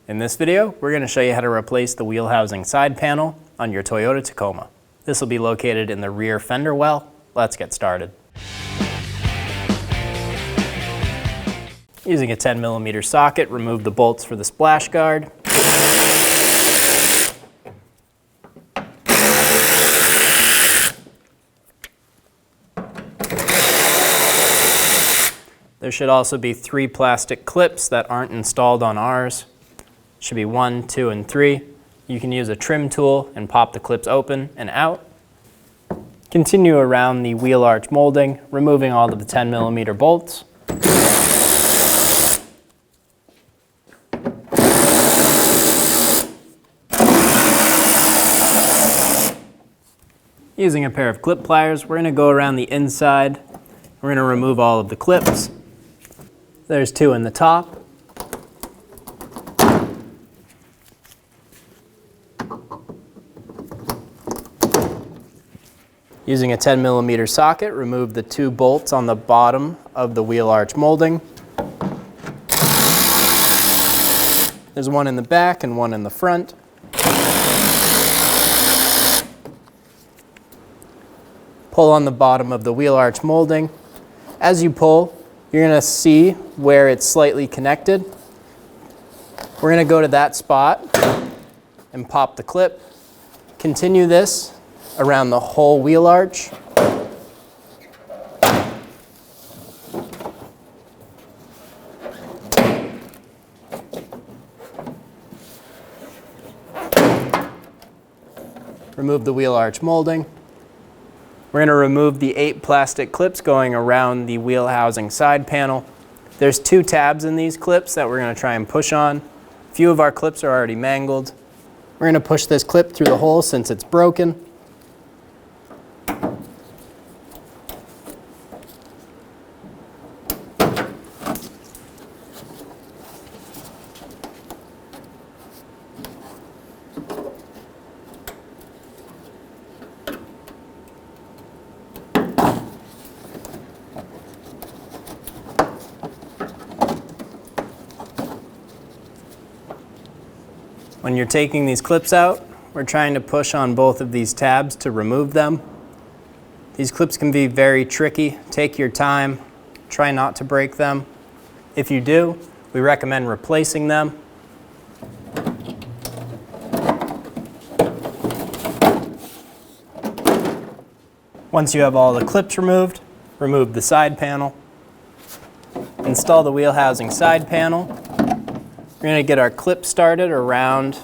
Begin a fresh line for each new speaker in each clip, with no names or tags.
In this video, we're going to show you how to replace the wheel housing side panel on your Toyota Tacoma. This will be located in the rear fender well. Let's get started. Using a 10mm socket, remove the bolts for the splash guard. There should also be 3 plastic clips that aren't installed on ours. Should be 1, 2, and 3. You can use a trim tool and pop the clips open and out. Continue around the wheel arch molding, removing all of the 10mm bolts. Using a pair of clip pliers, we're going to go around the inside. We're going to remove all of the clips. There's 2 in the top. Using a 10mm socket, remove the 2 bolts on the bottom of the wheel arch molding. There's 1 in the back and 1 in the front. Pull on the bottom of the wheel arch molding. As you pull, you're going to see where it's slightly connected. We're going to go to that spot and pop the clip. Continue this around the whole wheel arch. Remove the wheel arch molding. We're going to remove the 8 plastic clips going around the wheel housing side panel. There's 2 tabs in these clips that we're going to try and push on. A few of our clips are already mangled. We're going to push this clip through the hole since it's broken. When you're taking these clips out, we're trying to push on both of these tabs to remove them. These clips can be very tricky. Take your time. Try not to break them. If you do, we recommend replacing them. Once you have all the clips removed, remove the side panel. Install the wheel housing side panel. We're going to get our clips started around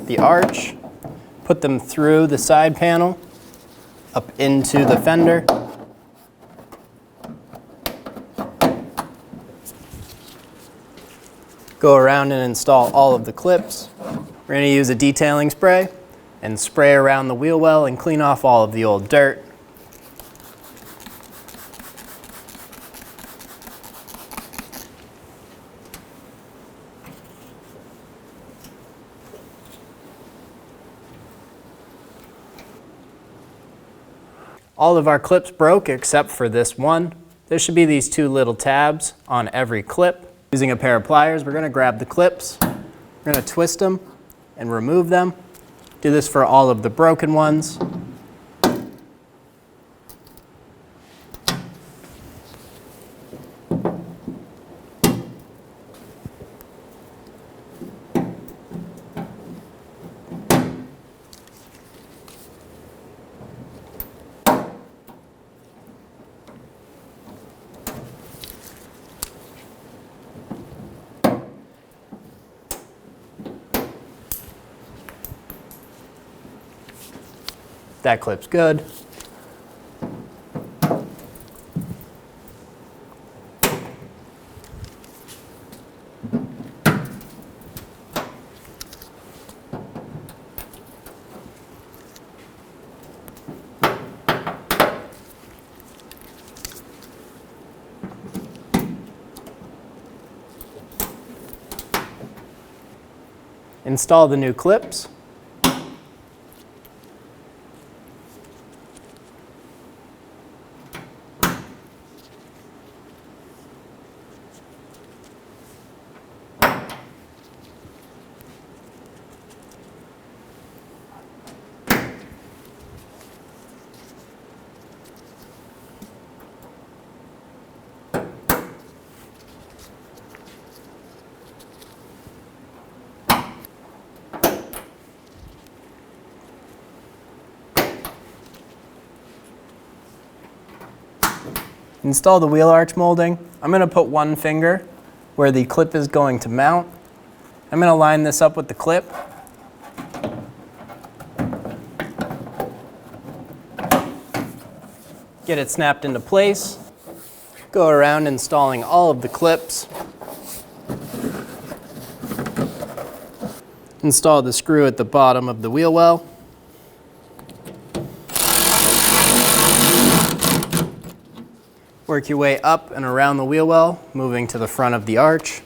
the arch, put them through the side panel, up into the fender. Go around and install all of the clips. We're going to use a detailing spray and spray around the wheel well and clean off all of the old dirt. All of our clips broke except for this one. There should be these 2 little tabs on every clip. Using a pair of pliers, we're going to grab the clips. We're going to twist them and remove them. Do this for all of the broken ones. That clip's good. Install the new clips. Install the wheel arch molding. I'm going to put one finger where the clip is going to mount. I'm going to line this up with the clip. Get it snapped into place. Go around installing all of the clips. Install the screw at the bottom of the wheel well. Work your way up and around the wheel well, moving to the front of the arch.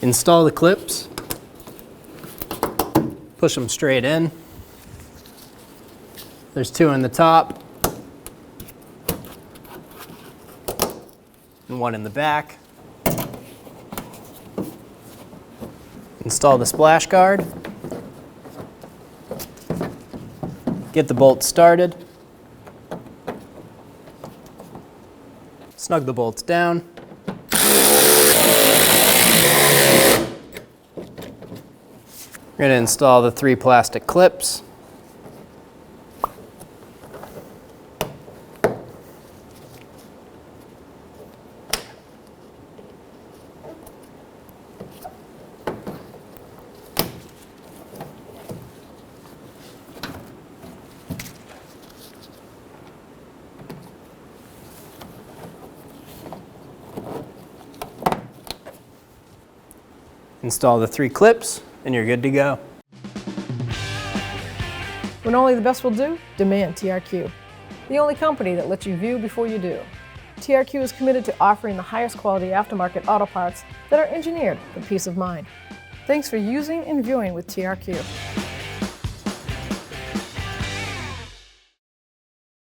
Install the clips. Push them straight in. There's two in the top and one in the back. Install the splash guard. Get the bolts started. Snug the bolts down. We're going to install the 3 plastic clips. Install the 3 clips, and you're good to go.
When only the best will do, demand TRQ. The only company that lets you view before you do. TRQ is committed to offering the highest quality aftermarket auto parts that are engineered for peace of mind. Thanks for using and viewing with TRQ.